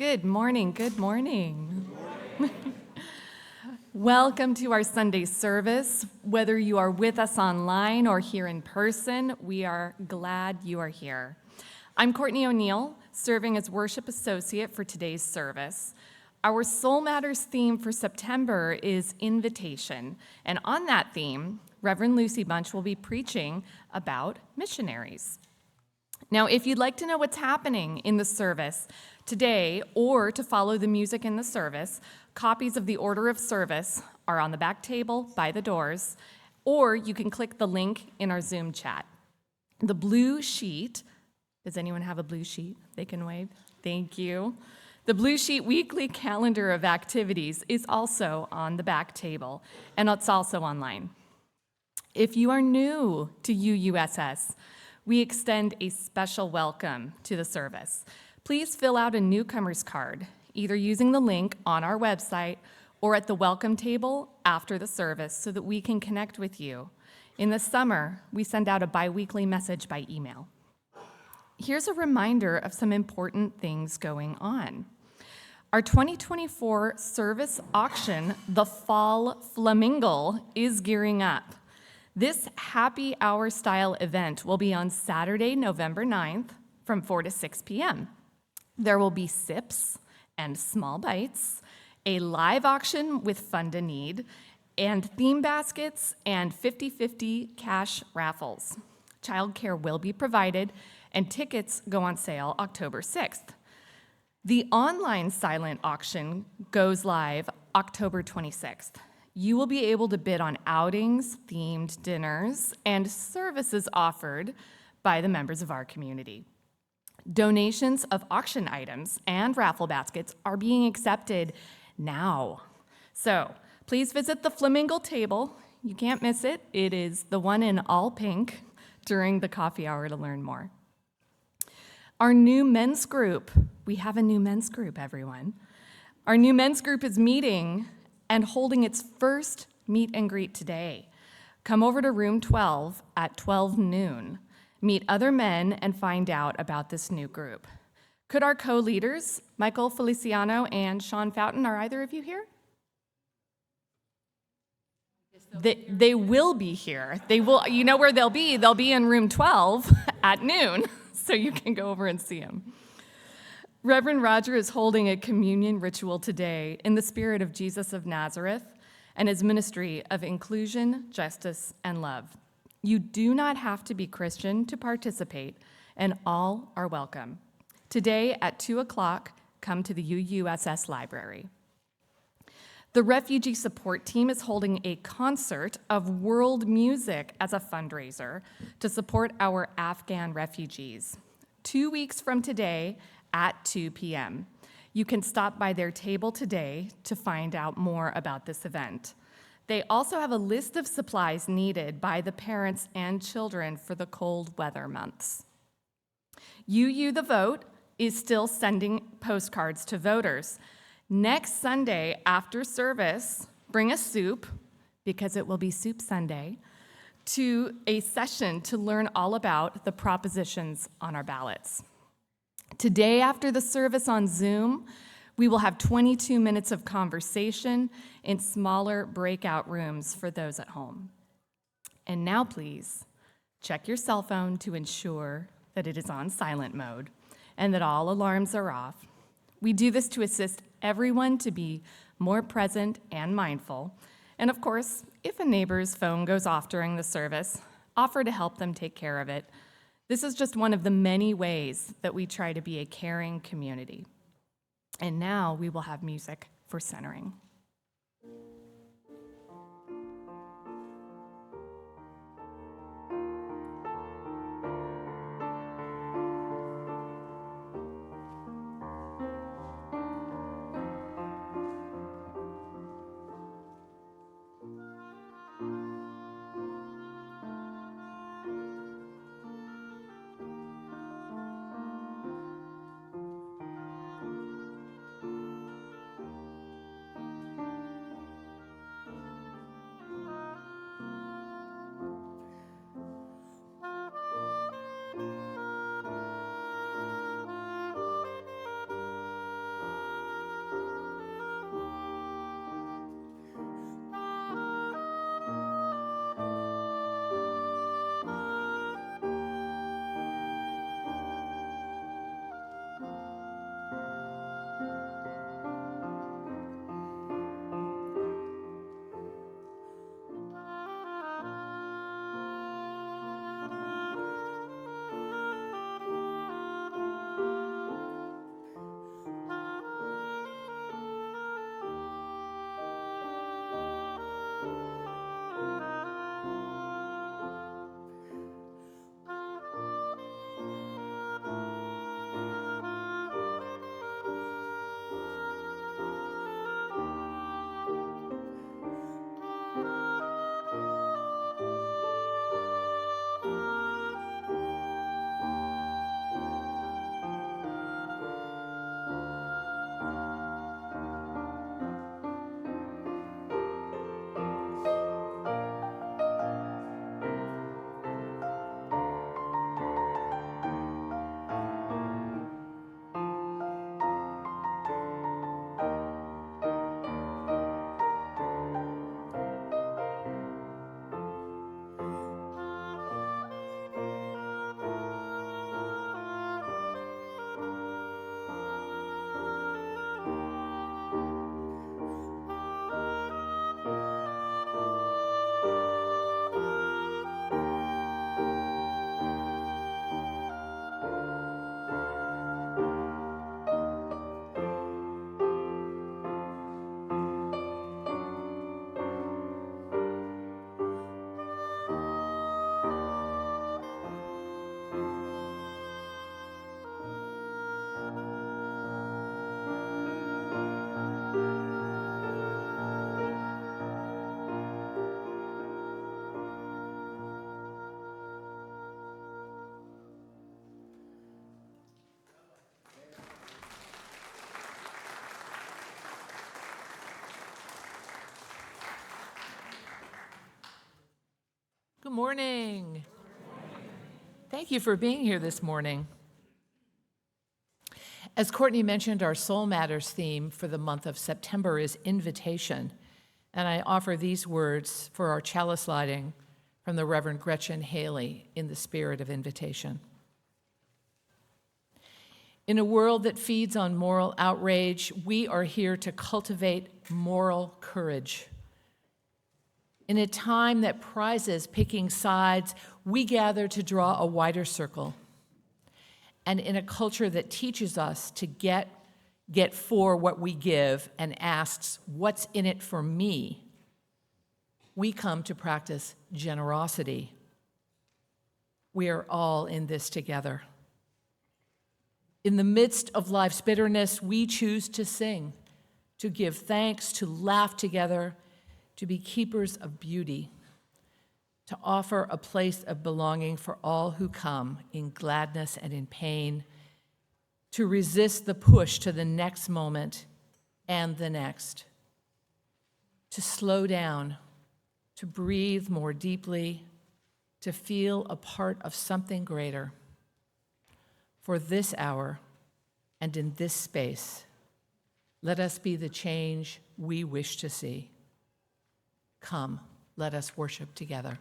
Good morning, good morning. Welcome to our Sunday service. Whether you are with us online or here in person, we are glad you are here. I'm Courtney O'Neill, serving as worship associate for today's service. Our Soul Matters theme for September is invitation, and on that theme, Reverend Lucy Bunch will be preaching about missionaries. Now, if you'd like to know what's happening in the service today or to follow the music in the service, copies of the order of service are on the back table by the doors, or you can click the link in our Zoom chat. The blue sheet, does anyone have a blue sheet? They can wave. Thank you. The blue sheet weekly calendar of activities is also on the back table, and it's also online. If you are new to UUSS, we extend a special welcome to the service. Please fill out a newcomer's card, either using the link on our website or at the welcome table after the service so that we can connect with you. In the summer, we send out a bi-weekly message by email. Here's a reminder of some important things going on. Our 2024 service auction, the Fall Flamingle, is gearing up. This happy hour style event will be on Saturday, November 9th from 4 to 6 p.m. There will be sips and small bites, a live auction with fund a need, and theme baskets and 50-50 cash raffles. Childcare will be provided, and tickets go on sale October 6th. The online silent auction goes live October 26th. You will be able to bid on outings, themed dinners, and services offered by the members of our community. Donations of auction items and raffle baskets are being accepted now. So please visit the Flamingo table. You can't miss it. It is the one in all pink during the coffee hour to learn more. Our new men's group, we have a new men's group, everyone. Our new men's group is meeting and holding its first meet and greet today. Come over to room 12 at 12 noon. Meet other men and find out about this new group. Could our co-leaders, Michael Feliciano and Sean Fountain, are either of you here? They will be here. They will. You know where they'll be? They'll be in room 12 at noon, so you can go over and see them. Reverend Roger is holding a communion ritual today in the spirit of Jesus of Nazareth and his ministry of inclusion, justice, and love. You do not have to be Christian to participate, and all are welcome. Today at 2 o'clock, come to the UUSS library. The refugee support team is holding a concert of world music as a fundraiser to support our Afghan refugees. 2 weeks from today, at 2 p.m. You can stop by their table today to find out more about this event. They also have a list of supplies needed by the parents and children for the cold weather months. UU the Vote is still sending postcards to voters. Next Sunday after service, bring a soup, because it will be Soup Sunday, to a session to learn all about the propositions on our ballots. Today, after the service on Zoom, we will have 22 minutes of conversation in smaller breakout rooms for those at home. And now, please, check your cell phone to ensure that it is on silent mode and that all alarms are off. We do this to assist everyone to be more present and mindful. And of course, if a neighbor's phone goes off during the service, offer to help them take care of it. This is just one of the many ways that we try to be a caring community. And now we will have music for centering. Good morning. Thank you for being here this morning. As Courtney mentioned, our Soul Matters theme for the month of September is invitation, and I offer these words for our chalice lighting from the Reverend Gretchen Haley in the spirit of invitation. In a world that feeds on moral outrage, we are here to cultivate moral courage. In a time that prizes picking sides, we gather to draw a wider circle. And in a culture that teaches us to get for what we give and asks, what's in it for me? We come to practice generosity. We are all in this together. In the midst of life's bitterness, we choose to sing, to give thanks, to laugh together, to be keepers of beauty, to offer a place of belonging for all who come in gladness and in pain, to resist the push to the next moment and the next, to slow down, to breathe more deeply, to feel a part of something greater. For this hour and in this space, let us be the change we wish to see. Come, let us worship together.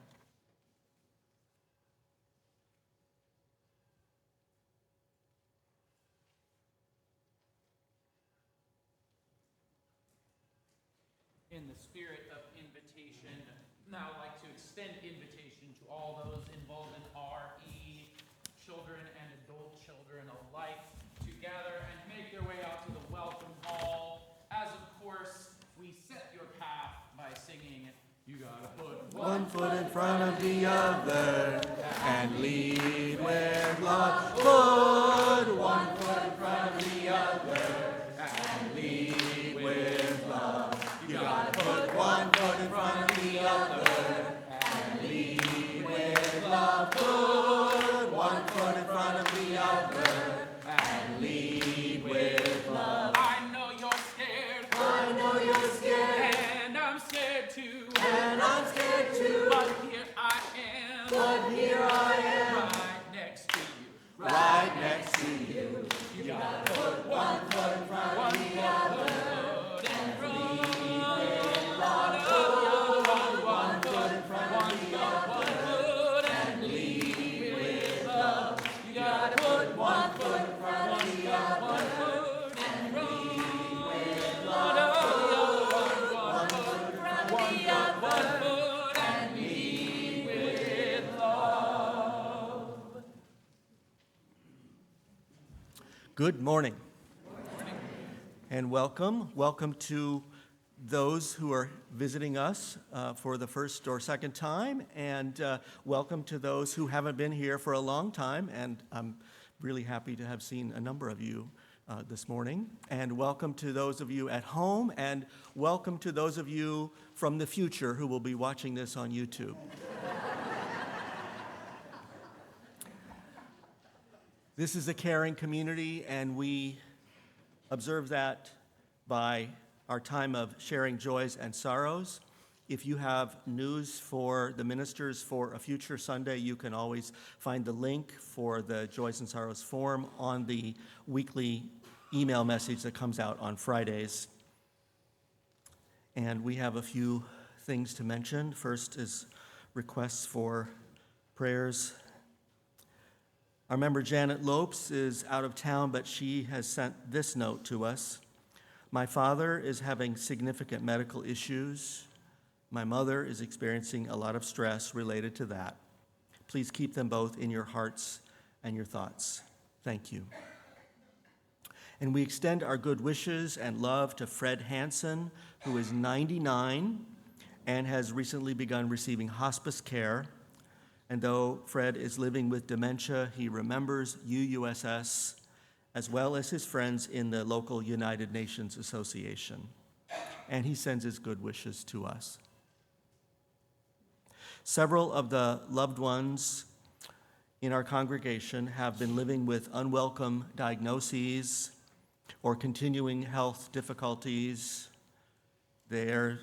In the spirit of invitation, now I'd like to extend invitation to all those involved in RE, children and adult children alike, to gather and make their way out to the welcome hall, as of course we set your path by singing, you gotta put one foot in front of the other and lead with love. Put one foot in front of the other and lead with love. You gotta put one foot in front of the other and lead with love. Put one foot in front of the other and lead with love. I know you're scared. I know you're scared. And I'm scared too. And I'm scared too. But here I am. But here I am. Right next to you. Right next to you. You gotta put one foot in front of the other and lead with love. Put one foot in front of the other and lead with love. You gotta put one foot in front of the other and lead with love. Put one foot in front of the other and lead with love. Good morning. And welcome. Welcome to those who are visiting us for the first or second time, and welcome to those who haven't been here for a long time, and I'm really happy to have seen a number of you this morning. And welcome to those of you at home, and welcome to those of you from the future who will be watching this on YouTube. This is a caring community, and we observe that by our time of sharing joys and sorrows. If you have news for the ministers for a future Sunday, you can always find the link for the Joys and Sorrows form on the weekly email message that comes out on Fridays. And we have a few things to mention. First is requests for prayers. Our member Janet Lopes is out of town, but she has sent this note to us. My father is having significant medical issues. My mother is experiencing a lot of stress related to that. Please keep them both in your hearts and your thoughts. Thank you. And we extend our good wishes and love to Fred Hansen, who is 99 and has recently begun receiving hospice care. And though Fred is living with dementia, he remembers UUSS as well as his friends in the local United Nations Association. And he sends his good wishes to us. Several of the loved ones in our congregation have been living with unwelcome diagnoses or continuing health difficulties. They're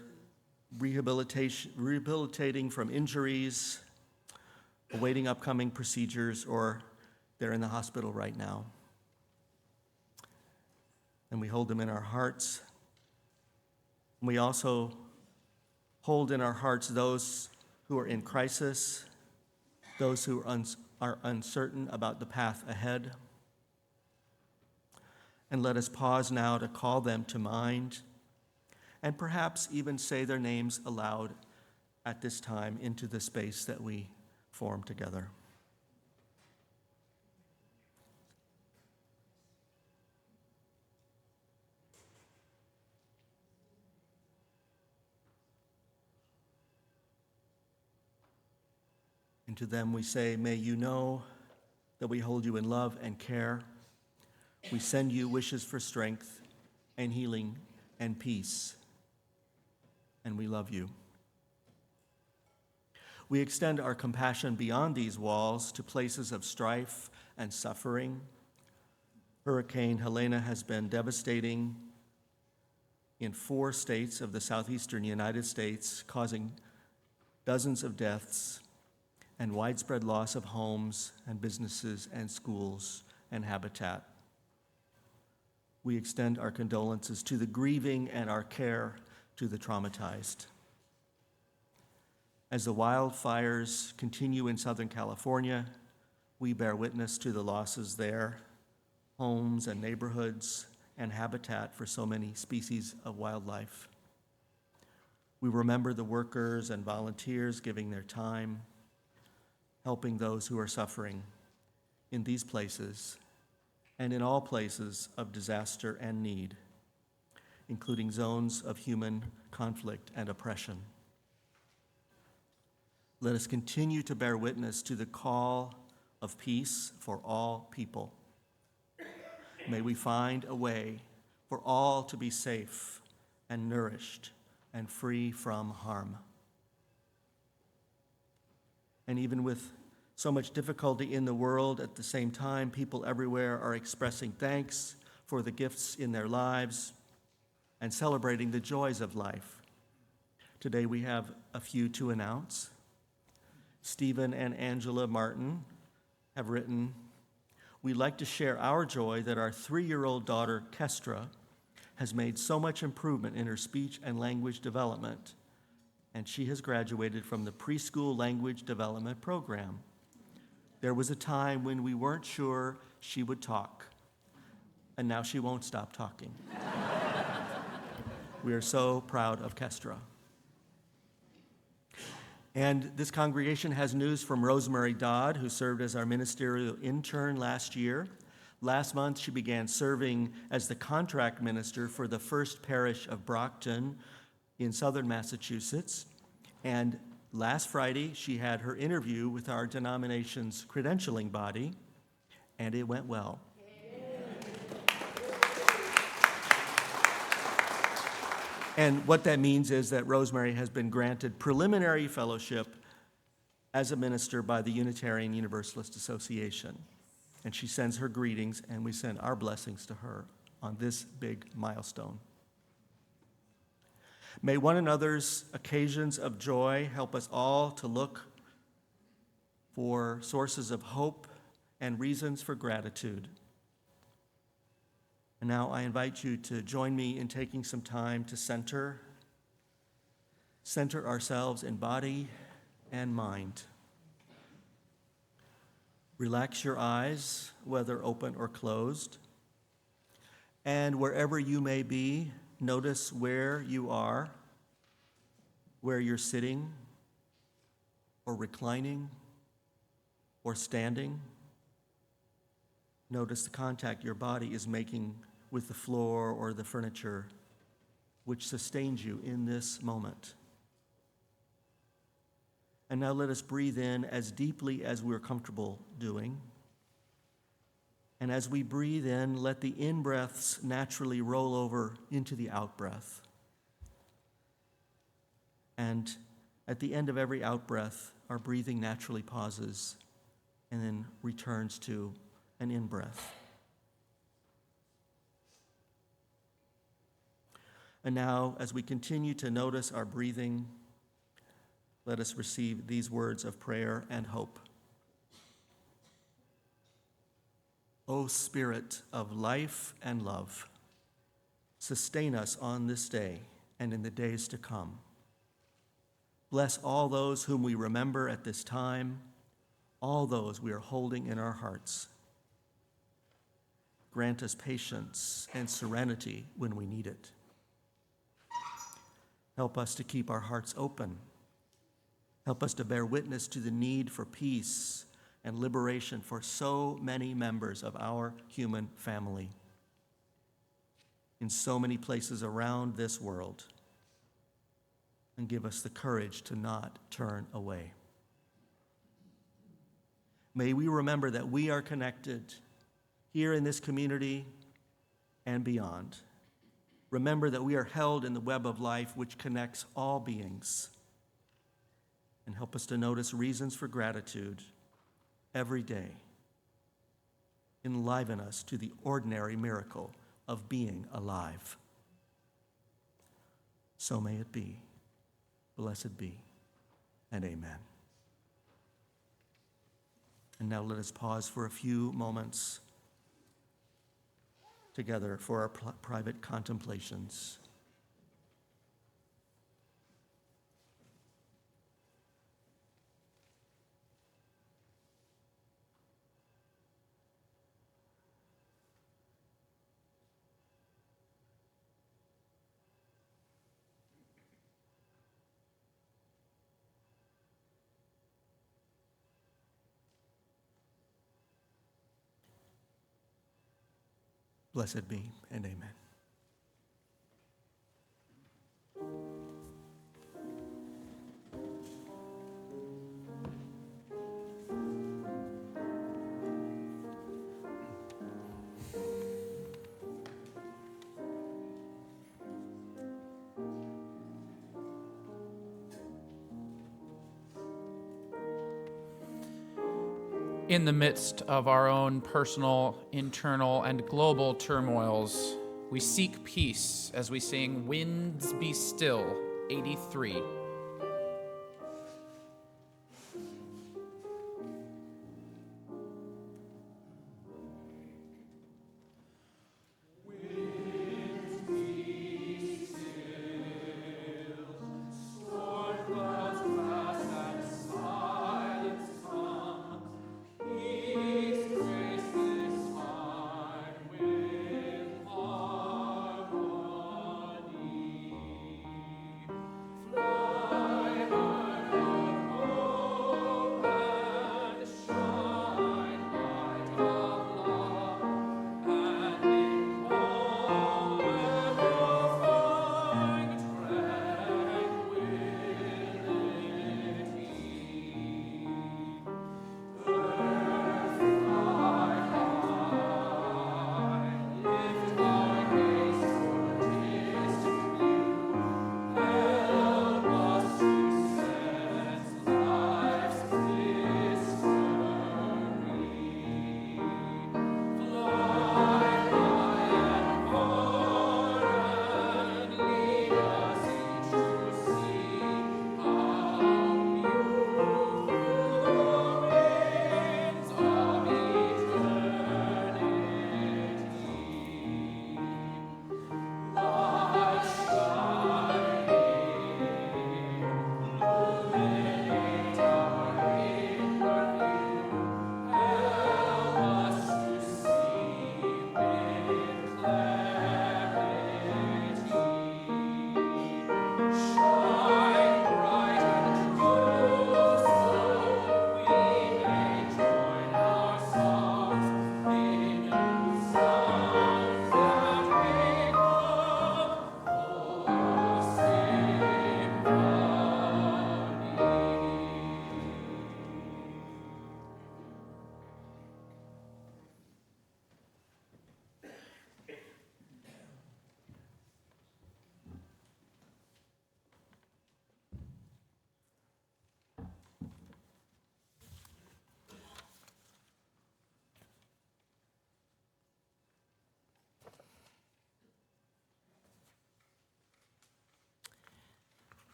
rehabilitating from injuries. awaiting upcoming procedures, or they're in the hospital right now. And we hold them in our hearts. We also hold in our hearts those who are in crisis, those who are uncertain about the path ahead. And let us pause now to call them to mind, and perhaps even say their names aloud at this time into the space that we form together. And to them we say, may you know that we hold you in love and care. We send you wishes for strength and healing and peace, and we love you. We extend our compassion beyond these walls to places of strife and suffering. Hurricane Helena has been devastating in 4 states of the southeastern United States, causing dozens of deaths and widespread loss of homes and businesses and schools and habitat. We extend our condolences to the grieving and our care to the traumatized. As the wildfires continue in Southern California, we bear witness to the losses there, homes and neighborhoods and habitat for so many species of wildlife. We remember the workers and volunteers giving their time, helping those who are suffering in these places and in all places of disaster and need, including zones of human conflict and oppression. Let us continue to bear witness to the call of peace for all people. May we find a way for all to be safe and nourished and free from harm. And even with so much difficulty in the world, at the same time, people everywhere are expressing thanks for the gifts in their lives and celebrating the joys of life. Today we have a few to announce. Stephen and Angela Martin have written, "We'd like to share our joy that our 3-year-old daughter, Kestra, has made so much improvement in her speech and language development, and she has graduated from the preschool language development program. There was a time when we weren't sure she would talk, and now she won't stop talking." We are so proud of Kestra. And this congregation has news from Rosemary Dodd, who served as our ministerial intern last year. Last month, she began serving as the contract minister for the First Parish of Brockton in southern Massachusetts. And last Friday, she had her interview with our denomination's credentialing body, and it went well. And what that means is that Rosemary has been granted preliminary fellowship as a minister by the Unitarian Universalist Association. And she sends her greetings, and we send our blessings to her on this big milestone. May one another's occasions of joy help us all to look for sources of hope and reasons for gratitude. And now I invite you to join me in taking some time to center ourselves in body and mind. Relax your eyes, whether open or closed. And wherever you may be, notice where you are, where you're sitting, or reclining, or standing. Notice the contact your body is making with the floor or the furniture, which sustains you in this moment. And now let us breathe in as deeply as we're comfortable doing. And as we breathe in, let the in-breaths naturally roll over into the out-breath. And at the end of every out-breath, our breathing naturally pauses and then returns to an in-breath. And now, as we continue to notice our breathing, let us receive these words of prayer and hope O Spirit of life and love, sustain us on this day and in the days to come. Bless all those whom we remember at this time, all those we are holding in our hearts. Grant us patience and serenity when we need it. Help us to keep our hearts open. Help us to bear witness to the need for peace and liberation for so many members of our human family in so many places around this world, and give us the courage to not turn away. May we remember that we are connected here in this community and beyond. Remember that we are held in the web of life which connects all beings, and help us to notice reasons for gratitude every day. Enliven us to the ordinary miracle of being alive. So may it be. Blessed be, and amen. And now let us pause for a few moments together for our private contemplations. Blessed be, and amen. In the midst of our own personal, internal, and global turmoils, we seek peace as we sing Winds Be Still, 83.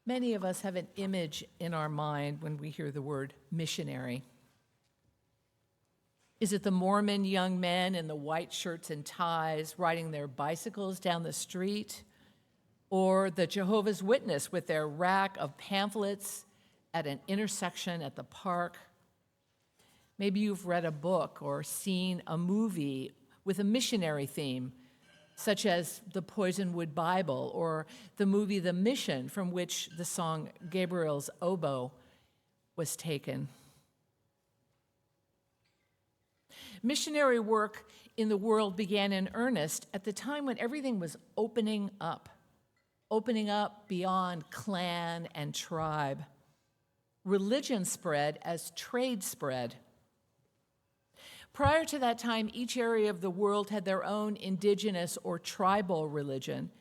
Many of us have an image in our mind when we hear the word missionary. Is it the Mormon young men in the white shirts and ties riding their bicycles down the street? Or the Jehovah's Witness with their rack of pamphlets at an intersection at the park? Maybe you've read a book or seen a movie with a missionary theme, such as the Poisonwood Bible or the movie The Mission, from which the song Gabriel's Oboe was taken. Missionary work in the world began in earnest at the time when everything was opening up beyond clan and tribe. Religion spread as trade spread. Prior to that time, each area of the world had their own indigenous or tribal religion,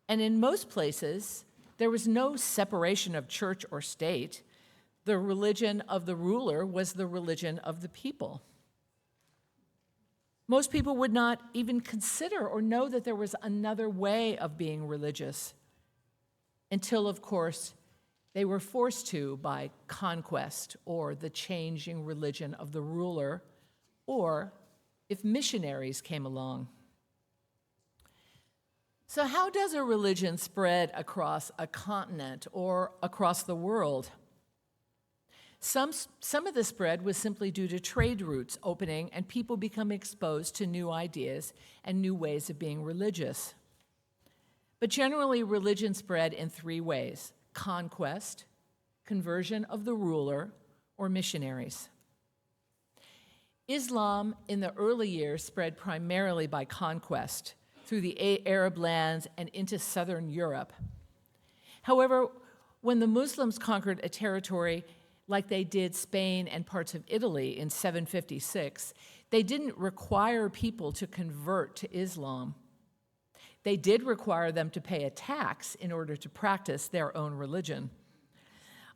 and in most places, there was no separation of church or state. The religion of the ruler was the religion of the people. Most people would not even consider or know that there was another way of being religious until, of course, they were forced to by conquest or the changing religion of the ruler, or if missionaries came along. So how does a religion spread across a continent or across the world? Some of the spread was simply due to trade routes opening and people becoming exposed to new ideas and new ways of being religious. But generally, religion spread in three ways: conquest, conversion of the ruler, or missionaries. Islam in the early years spread primarily by conquest through the Arab lands and into southern Europe. However, when the Muslims conquered a territory like they did Spain and parts of Italy in 756, they didn't require people to convert to Islam. They did require them to pay a tax in order to practice their own religion.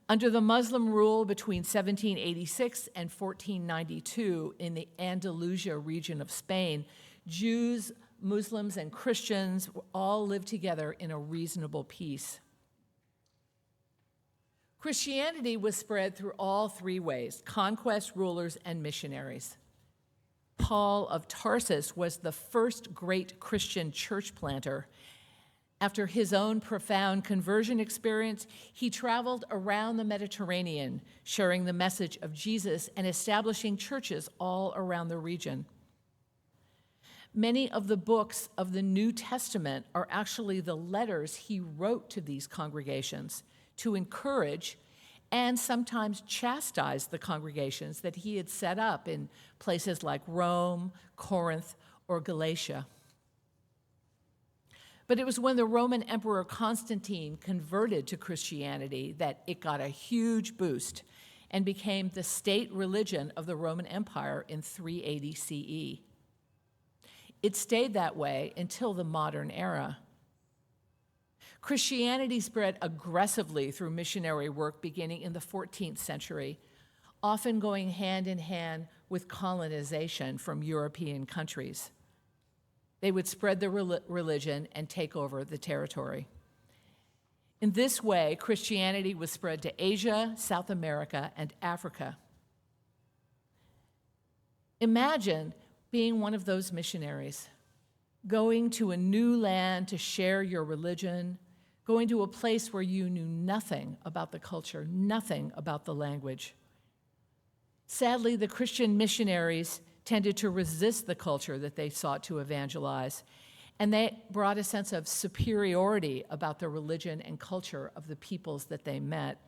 Under the Muslim rule between 1786 and 1492 in the Andalusia region of Spain, Jews, Muslims, and Christians all lived together in a reasonable peace. Christianity was spread through all three ways: conquest, rulers, and missionaries. Paul of Tarsus was the first great Christian church planter. After his own profound conversion experience, he traveled around the Mediterranean, sharing the message of Jesus and establishing churches all around the region. Many of the books of the New Testament are actually the letters he wrote to these congregations to encourage and sometimes chastise the congregations that he had set up in places like Rome, Corinth, or Galatia. But it was when the Roman Emperor Constantine converted to Christianity that it got a huge boost and became the state religion of the Roman Empire in 380 CE. It stayed that way until the modern era. Christianity spread aggressively through missionary work beginning in the 14th century, often going hand in hand with colonization from European countries. They would spread their religion and take over the territory. In this way, Christianity was spread to Asia, South America, and Africa. Imagine being one of those missionaries, going to a new land to share your religion, going to a place where you knew nothing about the culture, nothing about the language. Sadly, the Christian missionaries tended to resist the culture that they sought to evangelize, and they brought a sense of superiority about the religion and culture of the peoples that they met.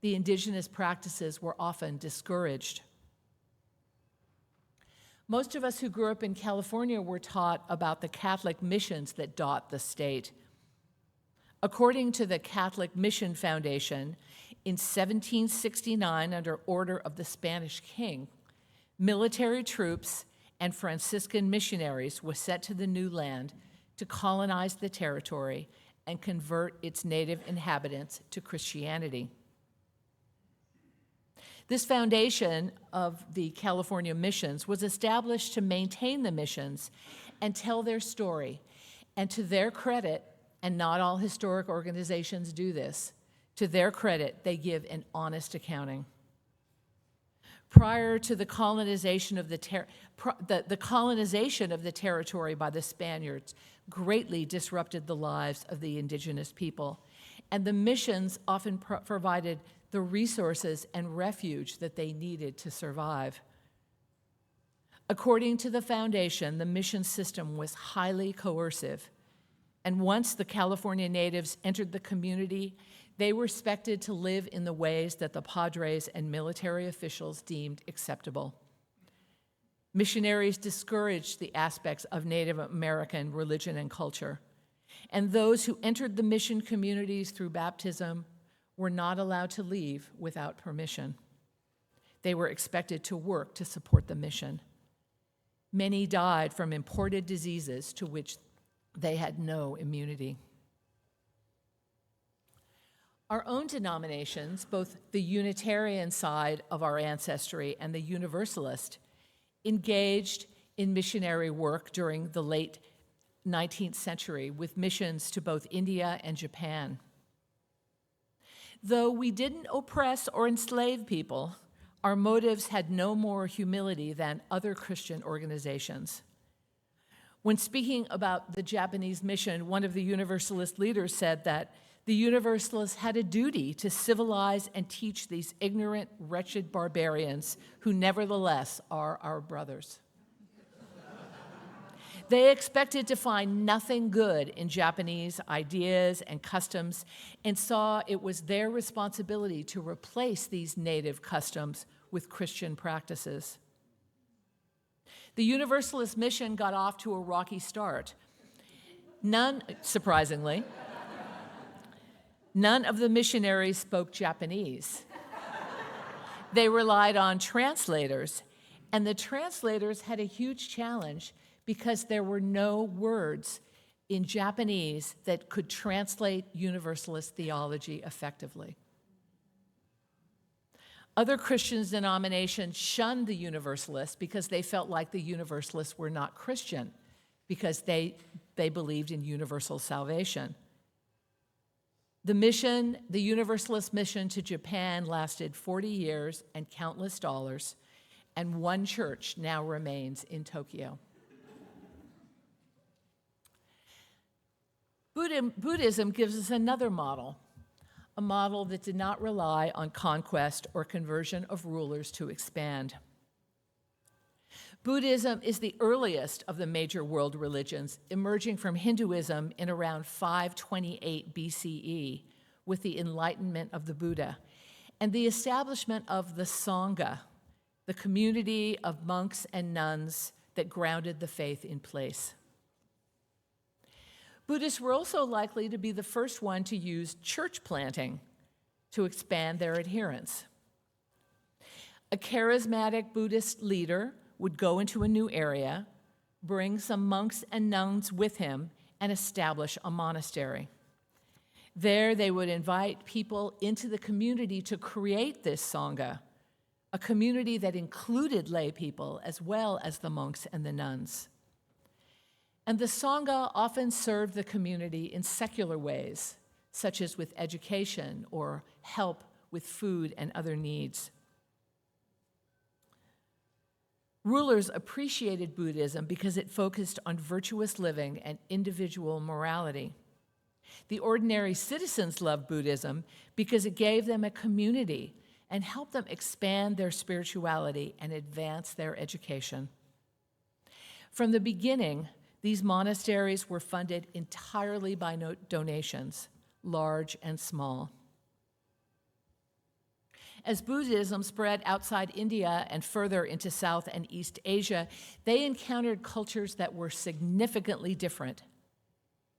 The indigenous practices were often discouraged. Most of us who grew up in California were taught about the Catholic missions that dot the state. According to the Catholic Mission Foundation, in 1769, under order of the Spanish king, military troops and Franciscan missionaries were sent to the new land to colonize the territory and convert its native inhabitants to Christianity. This foundation of the California missions was established to maintain the missions and tell their story. And to their credit, and not all historic organizations do this, to their credit, they give an honest accounting. Prior to the colonization of the colonization of the territory by the Spaniards greatly disrupted the lives of the indigenous people, and the missions often provided the resources and refuge that they needed to survive. According to the foundation, the mission system was highly coercive, and once the California natives entered the community, they were expected to live in the ways that the padres and military officials deemed acceptable. Missionaries discouraged the aspects of Native American religion and culture, and those who entered the mission communities through baptism were not allowed to leave without permission. They were expected to work to support the mission. Many died from imported diseases to which they had no immunity. Our own denominations, both the Unitarian side of our ancestry and the Universalist, engaged in missionary work during the late 19th century with missions to both India and Japan. Though we didn't oppress or enslave people, our motives had no more humility than other Christian organizations. When speaking about the Japanese mission, one of the Universalist leaders said that the Universalists had a duty to civilize and teach these ignorant, wretched barbarians who nevertheless are our brothers. They expected to find nothing good in Japanese ideas and customs and saw it was their responsibility to replace these native customs with Christian practices. The Universalist mission got off to a rocky start. Surprisingly, none of the missionaries spoke Japanese. They relied on translators, and the translators had a huge challenge because there were no words in Japanese that could translate Universalist theology effectively. Other Christian denominations shunned the Universalists because they felt like the Universalists were not Christian, because they believed in universal salvation. The Universalist mission to Japan lasted 40 years and countless dollars, and one church now remains in Tokyo. Buddhism gives us another model, a model that did not rely on conquest or conversion of rulers to expand. Buddhism is the earliest of the major world religions, emerging from Hinduism in around 528 BCE with the enlightenment of the Buddha and the establishment of the Sangha, the community of monks and nuns that grounded the faith in place. Buddhists were also likely to be the first one to use church planting to expand their adherents. A charismatic Buddhist leader would go into a new area, bring some monks and nuns with him, and establish a monastery. There, they would invite people into the community to create this Sangha, a community that included lay people as well as the monks and the nuns. And the Sangha often served the community in secular ways, such as with education or help with food and other needs. Rulers appreciated Buddhism because it focused on virtuous living and individual morality. The ordinary citizens loved Buddhism because it gave them a community and helped them expand their spirituality and advance their education. From the beginning, these monasteries were funded entirely by donations, large and small. As Buddhism spread outside India and further into South and East Asia, they encountered cultures that were significantly different,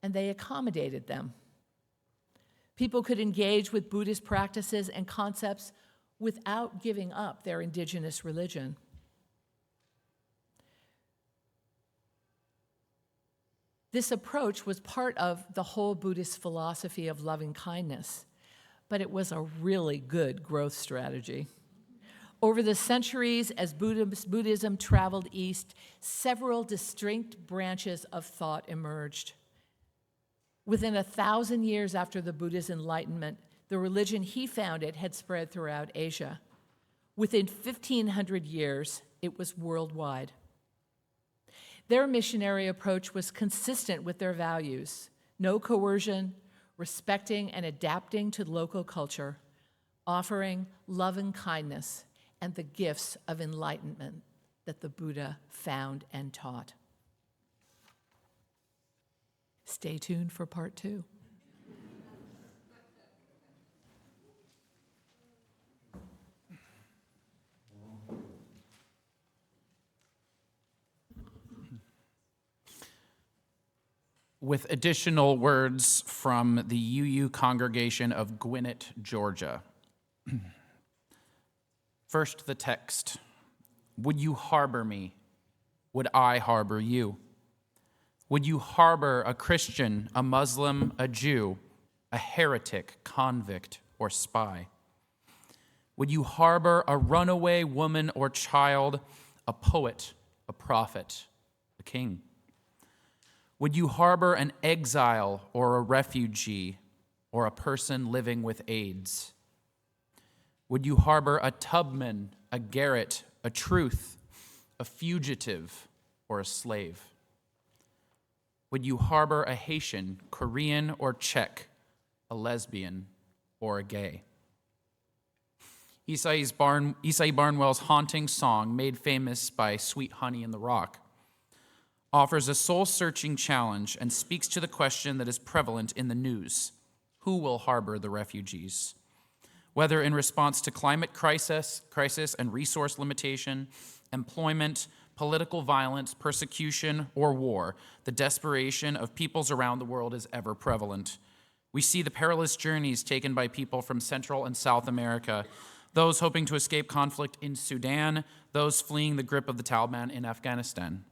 and they accommodated them. People could engage with Buddhist practices and concepts without giving up their indigenous religion. This approach was part of the whole Buddhist philosophy of loving kindness, but it was a really good growth strategy. Over the centuries, as Buddhism traveled east, several distinct branches of thought emerged. Within 1,000 years after the Buddha's enlightenment, the religion he founded had spread throughout Asia. Within 1,500 years, it was worldwide. Their missionary approach was consistent with their values: no coercion, respecting and adapting to local culture, offering love and kindness and the gifts of enlightenment that the Buddha found and taught. Stay tuned for part 2. With additional words from the UU congregation of Gwinnett, Georgia. First, the text. Would you harbor me? Would I harbor you? Would you harbor a Christian, a Muslim, a Jew, a heretic, convict, or spy? Would you harbor a runaway woman or child, a poet, a prophet, a king? Would you harbor an exile or a refugee or a person living with AIDS? Would you harbor a Tubman, a Garrett, a Truth, a fugitive, or a slave? Would you harbor a Haitian, Korean, or Czech, a lesbian, or a gay? Isai Barnwell's haunting song, made famous by Sweet Honey in the Rock, offers a soul-searching challenge and speaks to the question that is prevalent in the news: who will harbor the refugees? Whether in response to climate crisis and resource limitation, employment, political violence, persecution, or war, the desperation of peoples around the world is ever prevalent. We see the perilous journeys taken by people from Central and South America, those hoping to escape conflict in Sudan, those fleeing the grip of the Taliban in Afghanistan.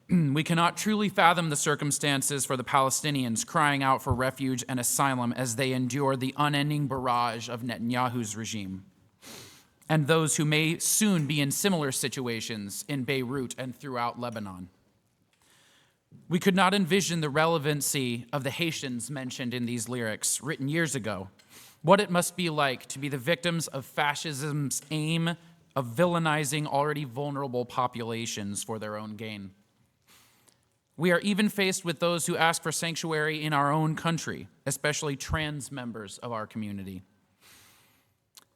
We cannot truly fathom the circumstances for the Palestinians crying out for refuge and asylum as they endure the unending barrage of Netanyahu's regime, and those who may soon be in similar situations in Beirut and throughout Lebanon. We could not envision the relevancy of the Haitians mentioned in these lyrics, written years ago, what it must be like to be the victims of fascism's aim of villainizing already vulnerable populations for their own gain. We are even faced with those who ask for sanctuary in our own country, especially trans members of our community.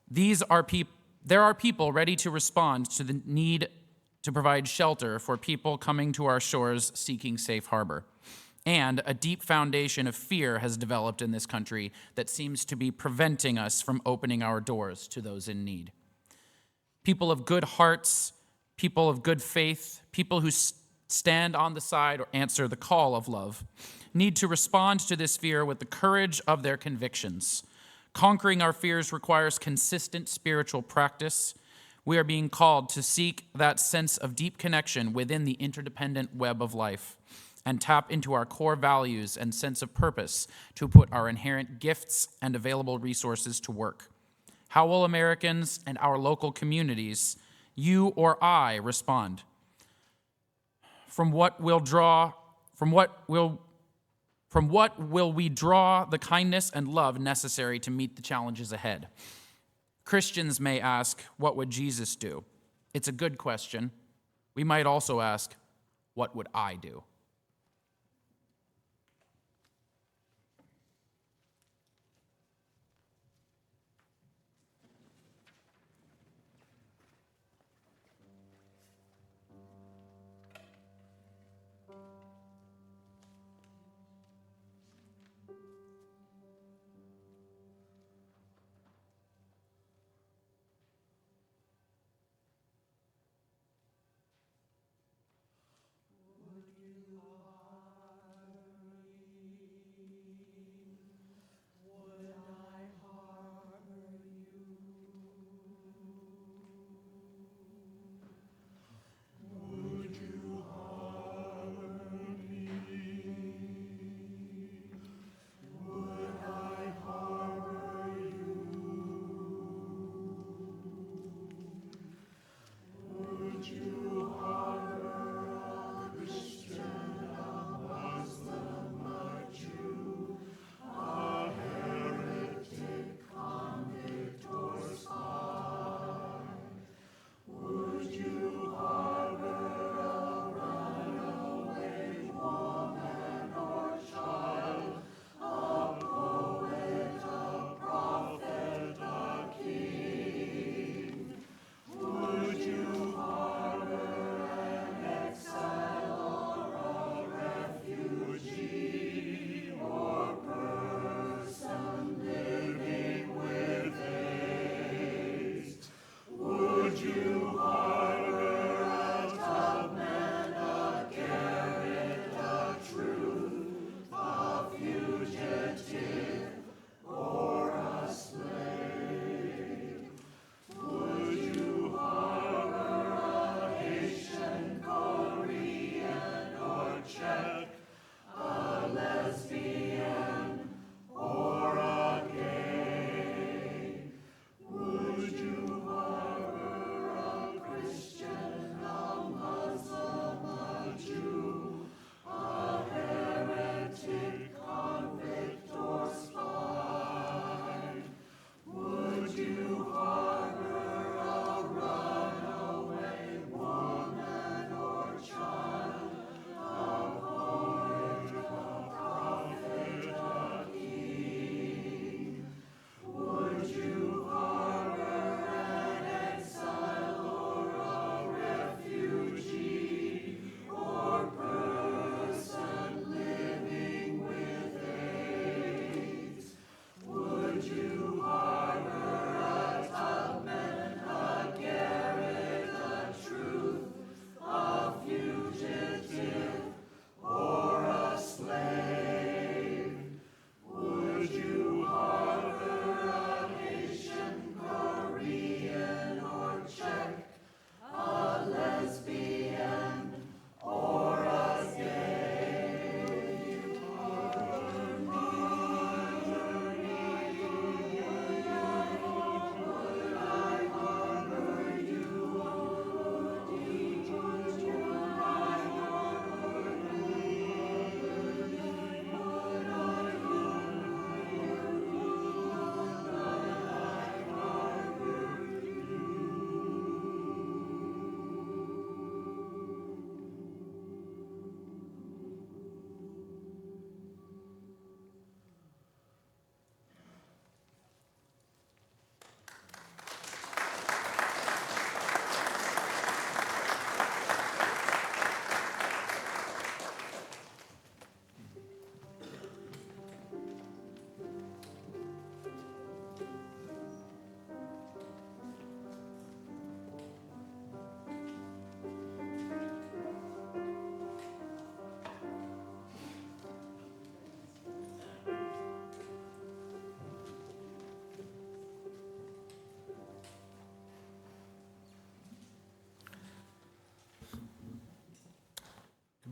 There are people ready to respond to the need to provide shelter for people coming to our shores seeking safe harbor. And a deep foundation of fear has developed in this country that seems to be preventing us from opening our doors to those in need. People of good hearts, people of good faith, people who stand on the side or answer the call of love, need to respond to this fear with the courage of their convictions. Conquering our fears requires consistent spiritual practice. We are being called to seek that sense of deep connection within the interdependent web of life and tap into our core values and sense of purpose to put our inherent gifts and available resources to work. How will Americans and our local communities, you or I, respond? From what will we draw the kindness and love necessary to meet the challenges ahead? Christians may ask, what would Jesus do? It's a good question. We might also ask, what would I do?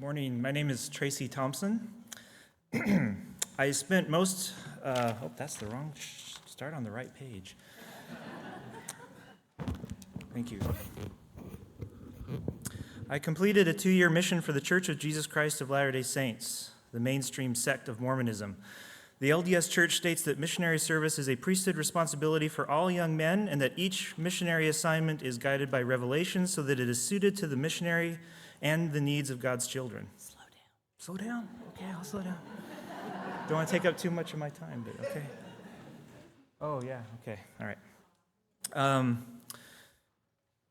Morning. My name is Tracy Thomson. I spent that's the wrong, start on the right page. Thank you. I completed a 2-year mission for the Church of Jesus Christ of Latter-day Saints, the mainstream sect of Mormonism. The LDS Church states that missionary service is a priesthood responsibility for all young men and that each missionary assignment is guided by revelation so that it is suited to the missionary and the needs of God's children. Slow down? Okay, I'll slow down. Don't want to take up too much of my time, but okay. Oh, yeah, okay, all right.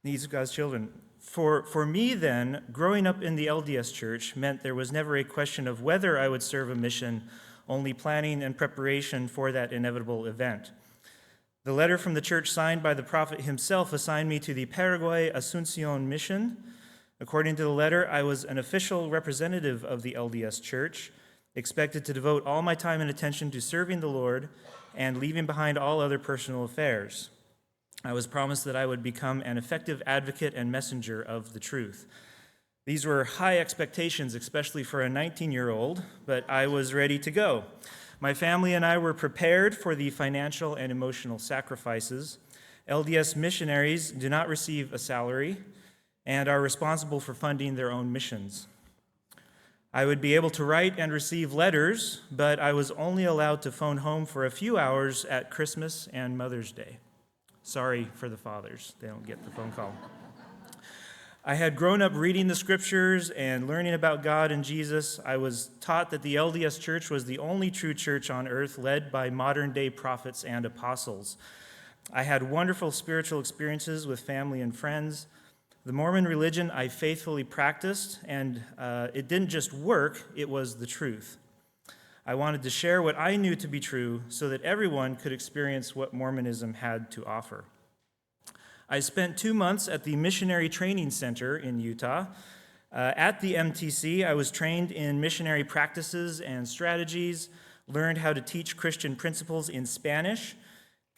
Needs of God's children. For me, then, growing up in the LDS Church meant there was never a question of whether I would serve a mission, only planning and preparation for that inevitable event. The letter from the church signed by the prophet himself assigned me to the Paraguay Asuncion mission. According to the letter, I was an official representative of the LDS Church, expected to devote all my time and attention to serving the Lord and leaving behind all other personal affairs. I was promised that I would become an effective advocate and messenger of the truth. These were high expectations, especially for a 19-year-old, but I was ready to go. My family and I were prepared for the financial and emotional sacrifices. LDS missionaries do not receive a salary and are responsible for funding their own missions. I would be able to write and receive letters, but I was only allowed to phone home for a few hours at Christmas and Mother's Day. Sorry for the fathers, they don't get the phone call. I had grown up reading the scriptures and learning about God and Jesus. I was taught that the LDS Church was the only true church on earth led by modern-day prophets and apostles. I had wonderful spiritual experiences with family and friends. The Mormon religion I faithfully practiced, and it didn't just work, it was the truth. I wanted to share what I knew to be true so that everyone could experience what Mormonism had to offer. I spent 2 months at the Missionary Training Center in Utah. At the MTC, I was trained in missionary practices and strategies, learned how to teach Christian principles in Spanish,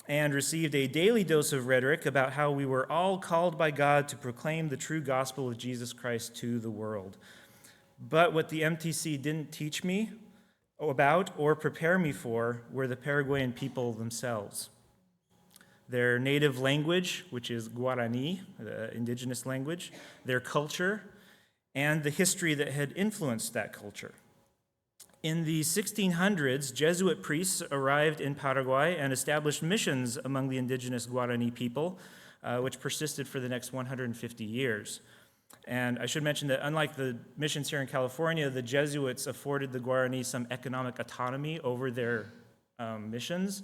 and received a daily dose of rhetoric about how we were all called by God to proclaim the true gospel of Jesus Christ to the world. But what the MTC didn't teach me about or prepare me for were the Paraguayan people themselves. Their native language, which is Guarani, the indigenous language, their culture, and the history that had influenced that culture. In the 1600s, Jesuit priests arrived in Paraguay and established missions among the indigenous Guarani people, which persisted for the next 150 years. And I should mention that unlike the missions here in California, the Jesuits afforded the Guarani some economic autonomy over their missions,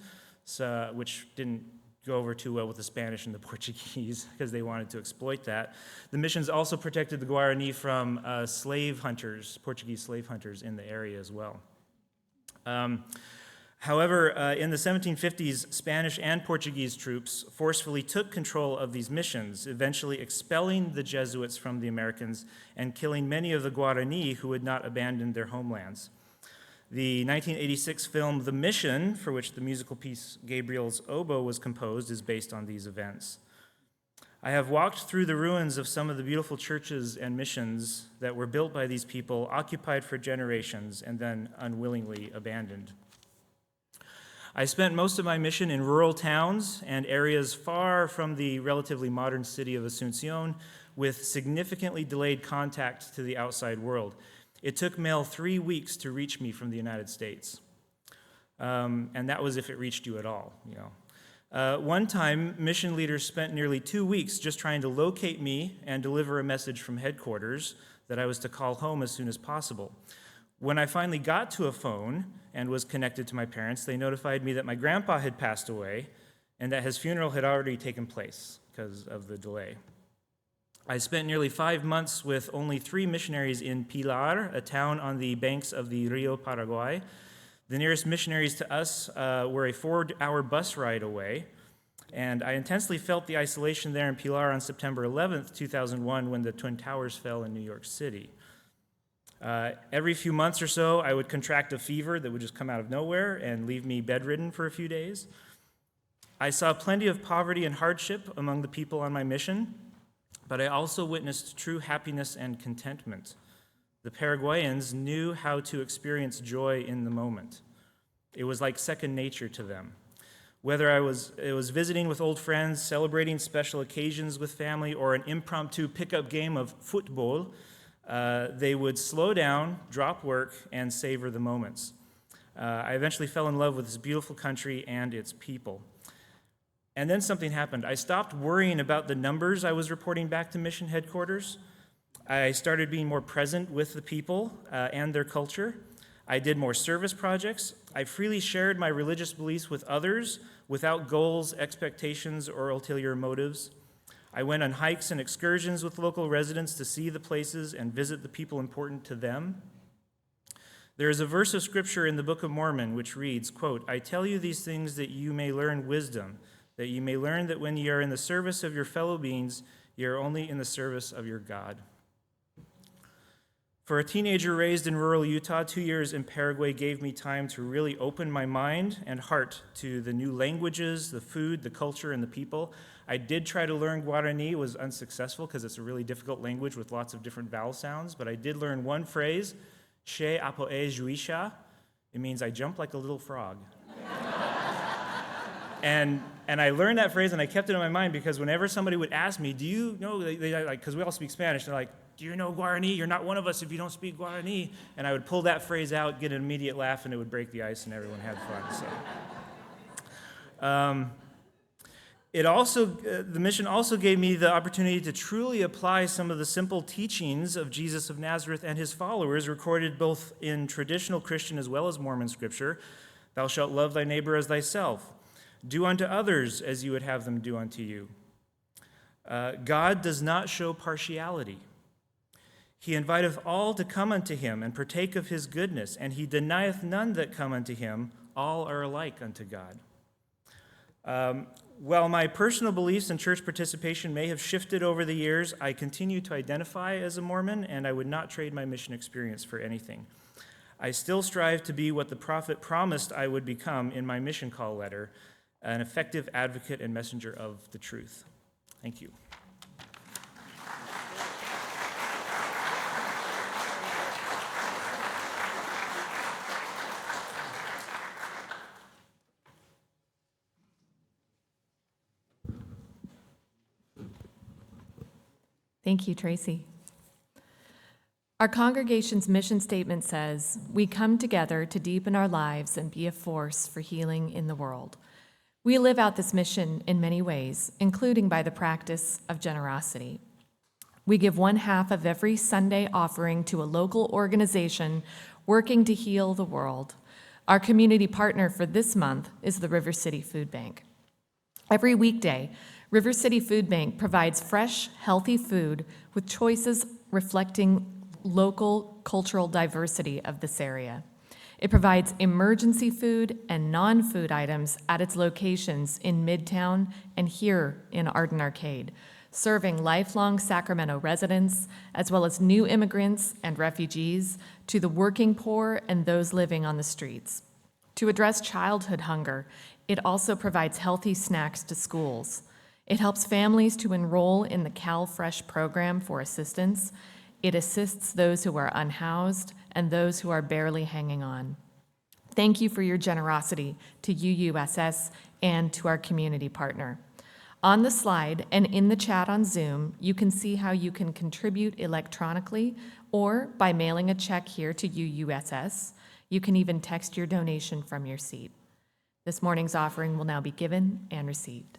which didn't go over too well with the Spanish and the Portuguese because they wanted to exploit that. The missions also protected the Guarani from slave hunters, Portuguese slave hunters in the area as well. However, in the 1750s, Spanish and Portuguese troops forcefully took control of these missions, eventually expelling the Jesuits from the Americans and killing many of the Guarani who had not abandoned their homelands. The 1986 film The Mission, for which the musical piece Gabriel's Oboe was composed, is based on these events. I have walked through the ruins of some of the beautiful churches and missions that were built by these people, occupied for generations, and then unwillingly abandoned. I spent most of my mission in rural towns and areas far from the relatively modern city of Asuncion, with significantly delayed contact to the outside world. It took mail 3 weeks to reach me from the United States. And that was if it reached you at all, One time, mission leaders spent nearly 2 weeks just trying to locate me and deliver a message from headquarters that I was to call home as soon as possible. When I finally got to a phone and was connected to my parents, they notified me that my grandpa had passed away and that his funeral had already taken place because of the delay. I spent nearly 5 months with only 3 missionaries in Pilar, a town on the banks of the Rio Paraguay. The nearest missionaries to us were a 4-hour bus ride away, and I intensely felt the isolation there in Pilar on September 11th, 2001, when the Twin Towers fell in New York City. Every few months or so, I would contract a fever that would just come out of nowhere and leave me bedridden for a few days. I saw plenty of poverty and hardship among the people on my mission, but I also witnessed true happiness and contentment. The Paraguayans knew how to experience joy in the moment. It was like second nature to them. Whether it was visiting with old friends, celebrating special occasions with family, or an impromptu pickup game of football, they would slow down, drop work, and savor the moments. I eventually fell in love with this beautiful country and its people. And then something happened. I stopped worrying about the numbers I was reporting back to mission headquarters. I started being more present with the people and their culture. I did more service projects. I freely shared my religious beliefs with others without goals, expectations, or ulterior motives. I went on hikes and excursions with local residents to see the places and visit the people important to them. There is a verse of scripture in the Book of Mormon which reads, quote, "I tell you these things that you may learn wisdom, that you may learn that when you are in the service of your fellow beings, you are only in the service of your God." For a teenager raised in rural Utah, 2 years in Paraguay gave me time to really open my mind and heart to the new languages, the food, the culture, and the people. I did try to learn Guarani. It was unsuccessful because it's a really difficult language with lots of different vowel sounds, but I did learn one phrase, Che apoe juisha. It means I jump like a little frog. And I learned that phrase and I kept it in my mind because whenever somebody would ask me, do you know, because we all speak Spanish, they're like, do you know Guarani? You're not one of us if you don't speak Guarani. And I would pull that phrase out, get an immediate laugh, and it would break the ice and everyone had fun. So, the mission also gave me the opportunity to truly apply some of the simple teachings of Jesus of Nazareth and his followers recorded both in traditional Christian as well as Mormon scripture. Thou shalt love thy neighbor as thyself. Do unto others as you would have them do unto you. God does not show partiality. He inviteth all to come unto him and partake of his goodness, and he denieth none that come unto him. All are alike unto God. While my personal beliefs and church participation may have shifted over the years, I continue to identify as a Mormon, and I would not trade my mission experience for anything. I still strive to be what the prophet promised I would become in my mission call letter, an effective advocate and messenger of the truth. Thank you. Thank you, Tracy. Our congregation's mission statement says, "We come together to deepen our lives and be a force for healing in the world." We live out this mission in many ways, including by the practice of generosity. We give 1/2 of every Sunday offering to a local organization working to heal the world. Our community partner for this month is the River City Food Bank. Every weekday, River City Food Bank provides fresh, healthy food with choices reflecting local cultural diversity of this area. It provides emergency food and non-food items at its locations in Midtown and here in Arden Arcade, serving lifelong Sacramento residents, as well as new immigrants and refugees, to the working poor and those living on the streets. To address childhood hunger, it also provides healthy snacks to schools. It helps families to enroll in the CalFresh program for assistance. It assists those who are unhoused and those who are barely hanging on. Thank you for your generosity to UUSS and to our community partner. On the slide and in the chat on Zoom, you can see how you can contribute electronically or by mailing a check here to UUSS. You can even text your donation from your seat. This morning's offering will now be given and received.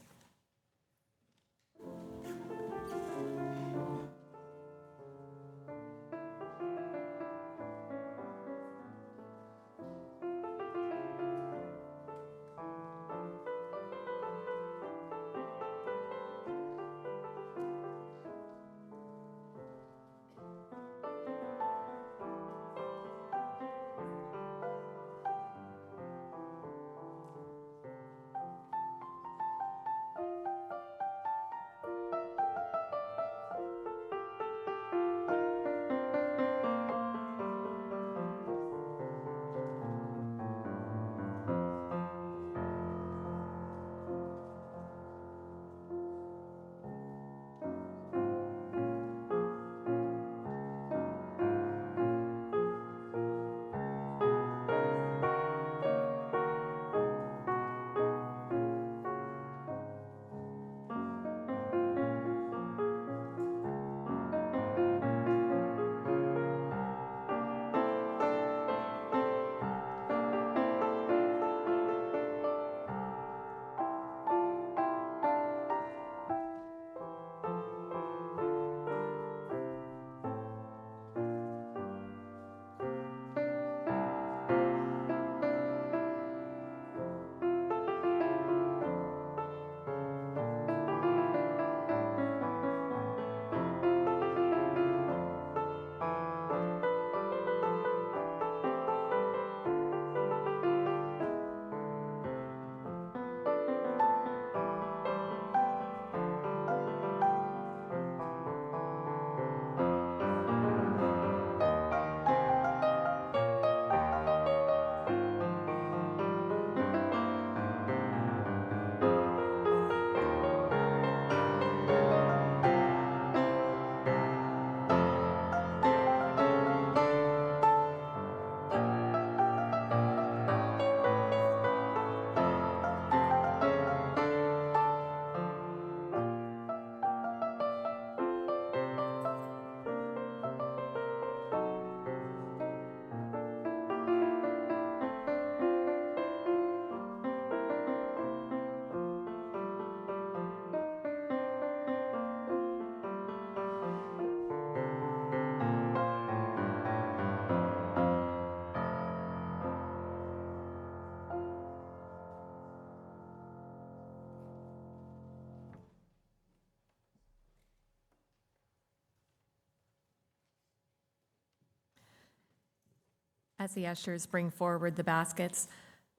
As the ushers bring forward the baskets,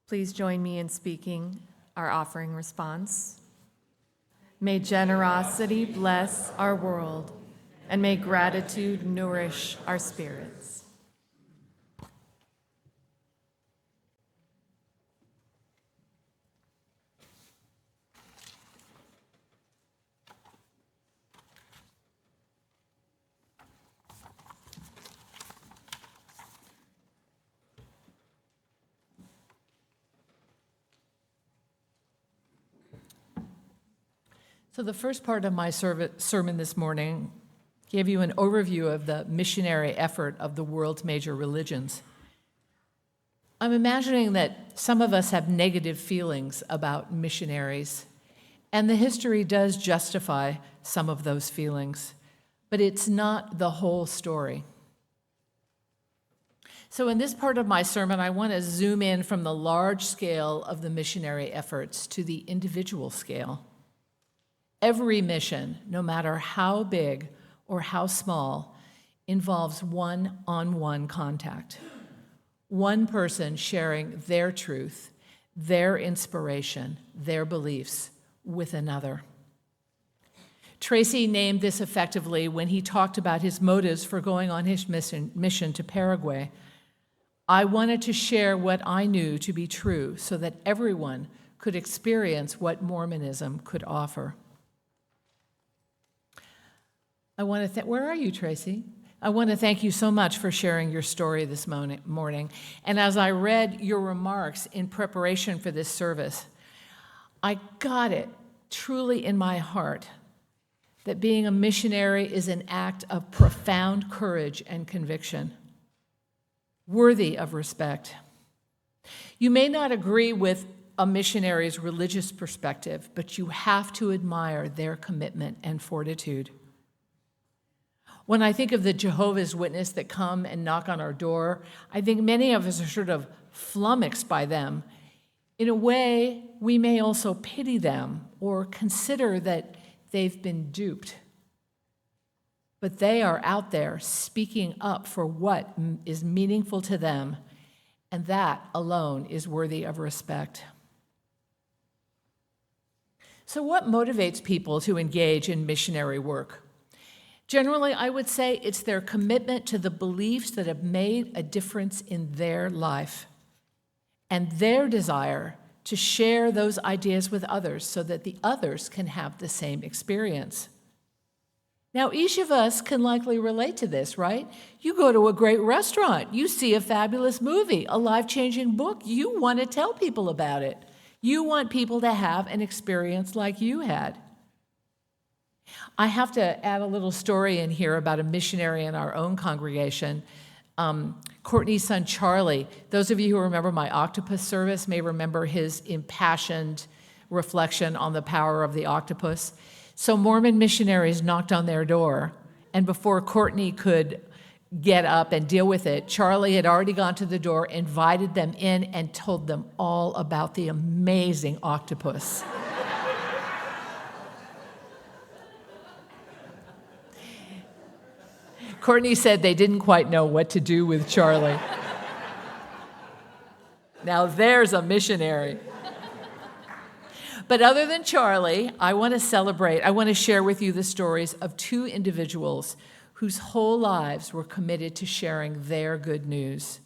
please join me in speaking our offering response. May generosity bless our world, and may gratitude nourish our spirits. So the first part of my sermon this morning gave you an overview of the missionary effort of the world's major religions. I'm imagining that some of us have negative feelings about missionaries, and the history does justify some of those feelings, but it's not the whole story. So in this part of my sermon, I want to zoom in from the large scale of the missionary efforts to the individual scale. Every mission, no matter how big or how small, involves one-on-one contact. One person sharing their truth, their inspiration, their beliefs with another. Tracy named this effectively when he talked about his motives for going on his mission to Paraguay. I wanted to share what I knew to be true so that everyone could experience what Mormonism could offer. Where are you, Tracy? I want to thank you so much for sharing your story this morning. And as I read your remarks in preparation for this service, I got it truly in my heart that being a missionary is an act of profound courage and conviction, worthy of respect. You may not agree with a missionary's religious perspective, but you have to admire their commitment and fortitude. When I think of the Jehovah's Witnesses that come and knock on our door, I think many of us are sort of flummoxed by them. In a way, we may also pity them or consider that they've been duped. But they are out there speaking up for what is meaningful to them, and that alone is worthy of respect. So what motivates people to engage in missionary work? Generally, I would say it's their commitment to the beliefs that have made a difference in their life and their desire to share those ideas with others so that the others can have the same experience. Now, each of us can likely relate to this, right? You go to a great restaurant, you see a fabulous movie, a life-changing book, you want to tell people about it. You want people to have an experience like you had. I have to add a little story in here about a missionary in our own congregation. Courtney's son, Charlie. Those of you who remember my octopus service may remember his impassioned reflection on the power of the octopus. So Mormon missionaries knocked on their door, and before Courtney could get up and deal with it, Charlie had already gone to the door, invited them in, and told them all about the amazing octopus. Courtney said they didn't quite know what to do with Charlie. Now there's a missionary. But other than Charlie, I want to share with you the stories of two individuals whose whole lives were committed to sharing their good news.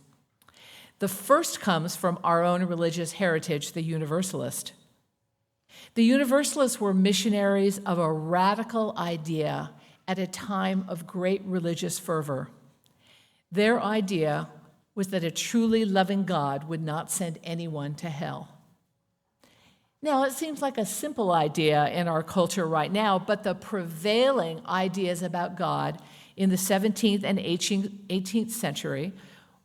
The first comes from our own religious heritage, the Universalist. The Universalists were missionaries of a radical idea at a time of great religious fervor. Their idea was that a truly loving God would not send anyone to hell. Now, it seems like a simple idea in our culture right now, but the prevailing ideas about God in the 17th and 18th century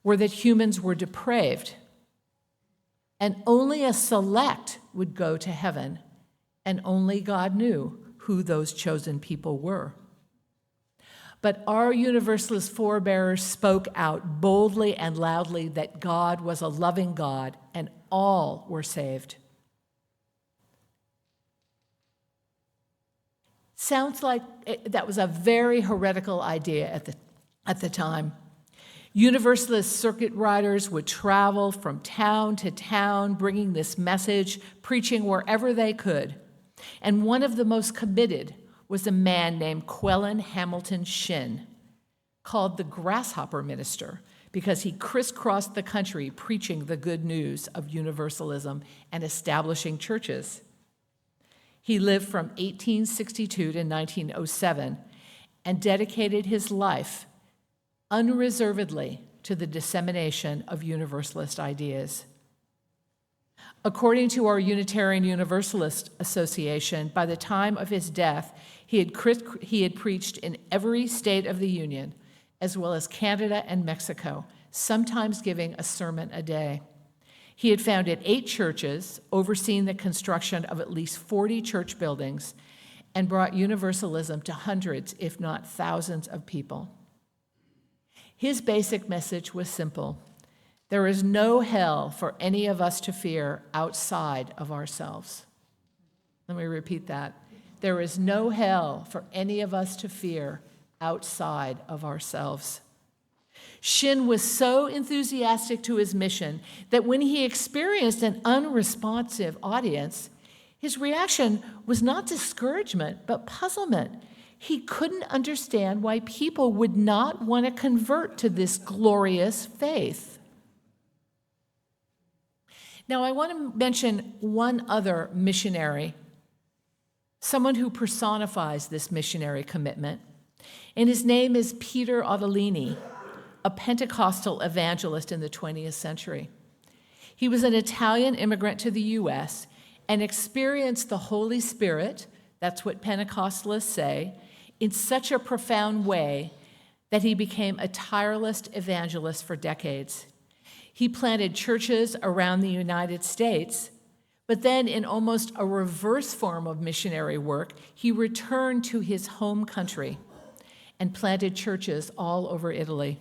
were that humans were depraved, and only a select would go to heaven, and only God knew who those chosen people were. But our Universalist forebears spoke out boldly and loudly that God was a loving God and all were saved. Sounds like that was a very heretical idea at the time. Universalist circuit riders would travel from town to town, bringing this message, preaching wherever they could. And one of the most committed was a man named Quellen Hamilton Shin, called the Grasshopper Minister, because he crisscrossed the country preaching the good news of universalism and establishing churches. He lived from 1862 to 1907 and dedicated his life unreservedly to the dissemination of Universalist ideas. According to our Unitarian Universalist Association, by the time of his death, he had preached in every state of the Union, as well as Canada and Mexico, sometimes giving a sermon a day. He had founded 8 churches, overseen the construction of at least 40 church buildings, and brought universalism to hundreds, if not thousands, of people. His basic message was simple: there is no hell for any of us to fear outside of ourselves. Let me repeat that. There is no hell for any of us to fear outside of ourselves. Shin was so enthusiastic to his mission that when he experienced an unresponsive audience, his reaction was not discouragement, but puzzlement. He couldn't understand why people would not want to convert to this glorious faith. Now, I want to mention one other missionary, someone who personifies this missionary commitment, and his name is Peter Ottolini, a Pentecostal evangelist in the 20th century. He was an Italian immigrant to the U.S. and experienced the Holy Spirit, that's what Pentecostalists say, in such a profound way that he became a tireless evangelist for decades. He planted churches around the United States, but then in almost a reverse form of missionary work, he returned to his home country and planted churches all over Italy.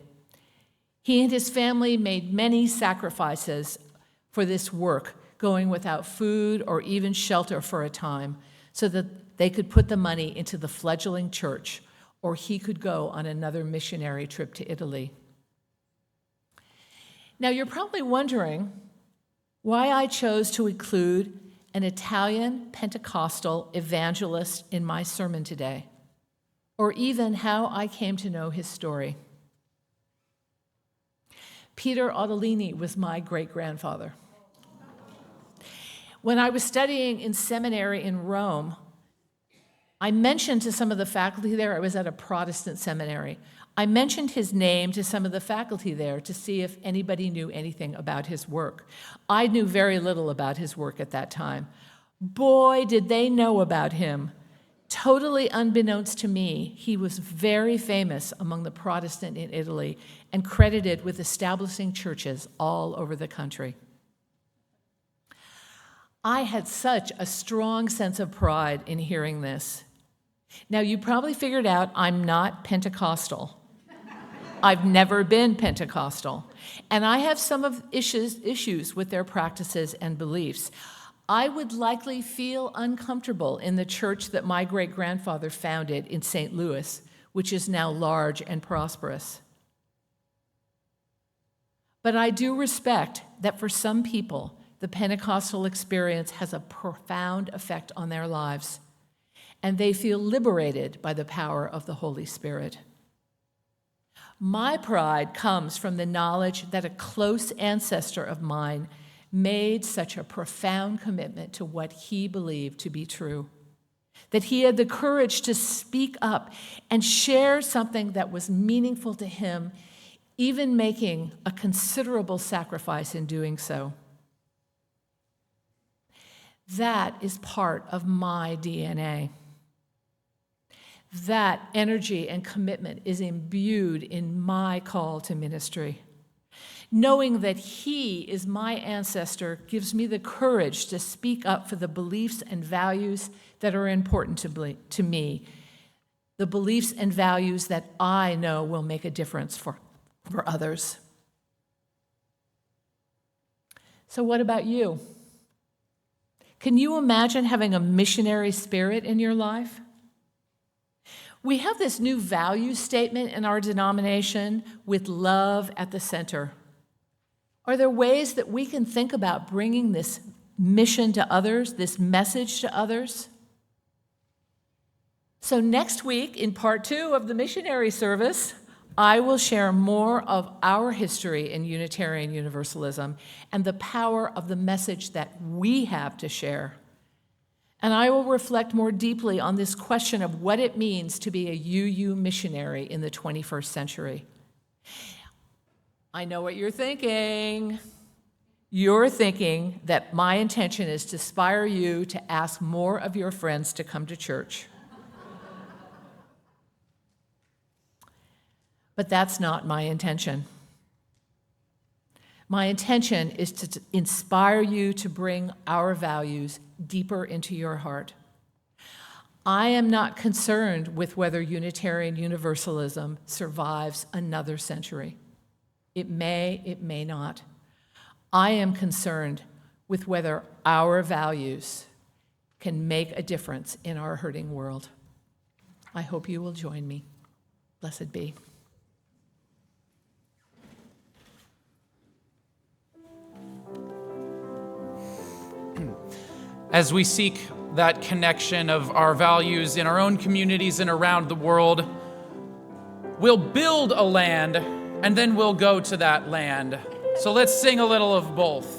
He and his family made many sacrifices for this work, going without food or even shelter for a time, so that they could put the money into the fledgling church, or he could go on another missionary trip to Italy. Now, you're probably wondering why I chose to include an Italian Pentecostal evangelist in my sermon today, or even how I came to know his story. Peter Ottolini was my great-grandfather. When I was studying in seminary in Rome, I mentioned to some of the faculty there, I was at a Protestant seminary, I mentioned his name to some of the faculty there to see if anybody knew anything about his work. I knew very little about his work at that time. Boy, did they know about him. Totally unbeknownst to me, he was very famous among the Protestant in Italy and credited with establishing churches all over the country. I had such a strong sense of pride in hearing this. Now, you probably figured out I'm not Pentecostal. I've never been Pentecostal, and I have some of issues with their practices and beliefs. I would likely feel uncomfortable in the church that my great-grandfather founded in St. Louis, which is now large and prosperous. But I do respect that for some people, the Pentecostal experience has a profound effect on their lives, and they feel liberated by the power of the Holy Spirit. My pride comes from the knowledge that a close ancestor of mine made such a profound commitment to what he believed to be true, that he had the courage to speak up and share something that was meaningful to him, even making a considerable sacrifice in doing so. That is part of my DNA. That energy and commitment is imbued in my call to ministry. Knowing that he is my ancestor gives me the courage to speak up for the beliefs and values that are important to me, the beliefs and values that I know will make a difference for others. So what about you? Can you imagine having a missionary spirit in your life? We have this new value statement in our denomination with love at the center. Are there ways that we can think about bringing this mission to others, this message to others? So next week, in part 2 of the missionary service, I will share more of our history in Unitarian Universalism and the power of the message that we have to share. And I will reflect more deeply on this question of what it means to be a UU missionary in the 21st century. I know what you're thinking. You're thinking that my intention is to inspire you to ask more of your friends to come to church. But that's not my intention. My intention is to inspire you to bring our values deeper into your heart. I am not concerned with whether Unitarian Universalism survives another century. It may not. I am concerned with whether our values can make a difference in our hurting world. I hope you will join me. Blessed be. As we seek that connection of our values in our own communities and around the world, we'll build a land and then we'll go to that land. So let's sing a little of both.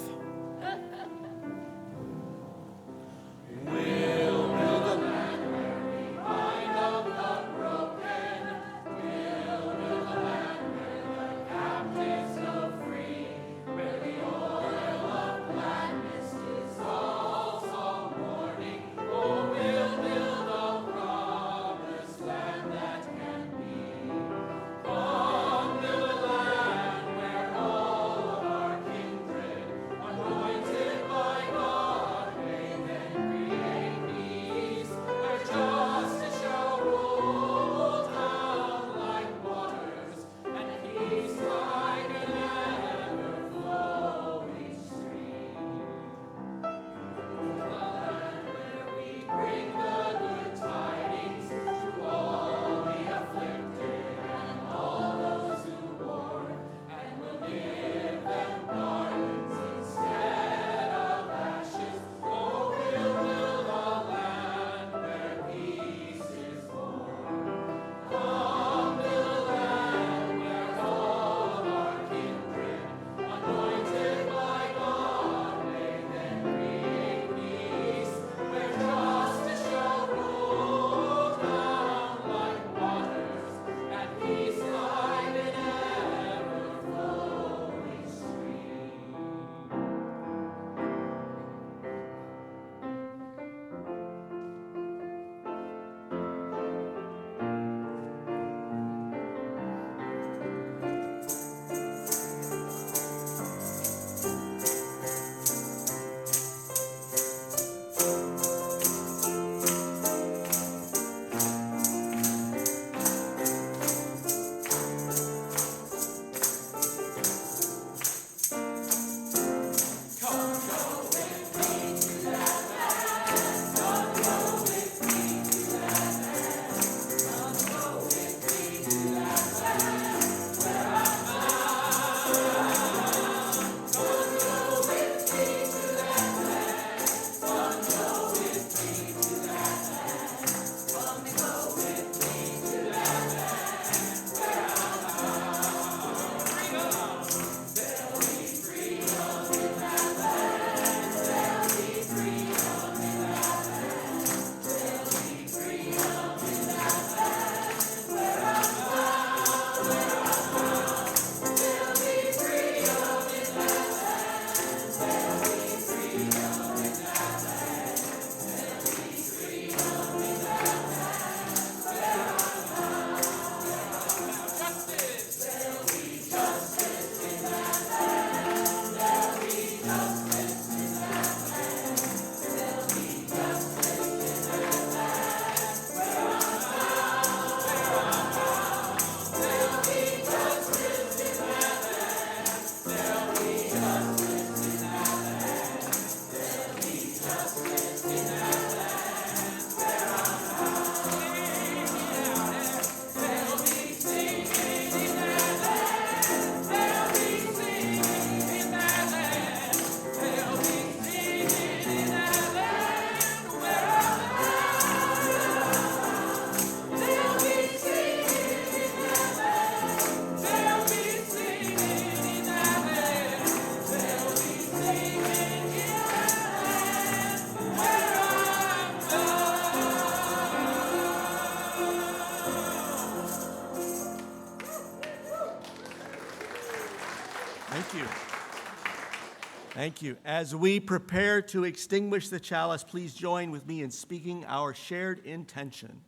Thank you. As we prepare to extinguish the chalice, please join with me in speaking our shared intention.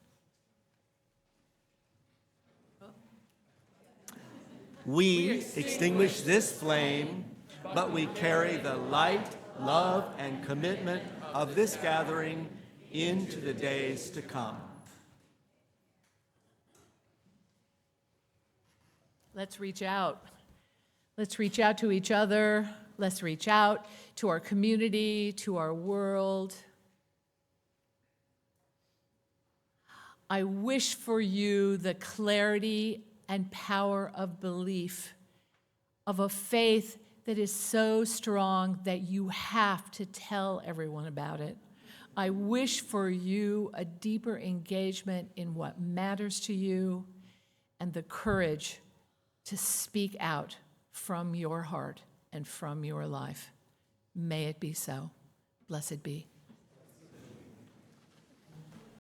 We extinguish this flame, but we carry the light, love, and commitment of this gathering into the days to come. Let's reach out. Let's reach out to each other. Let's reach out to our community, to our world. I wish for you the clarity and power of belief, of a faith that is so strong that you have to tell everyone about it. I wish for you a deeper engagement in what matters to you and the courage to speak out from your heart and from your life. May it be so. Blessed be.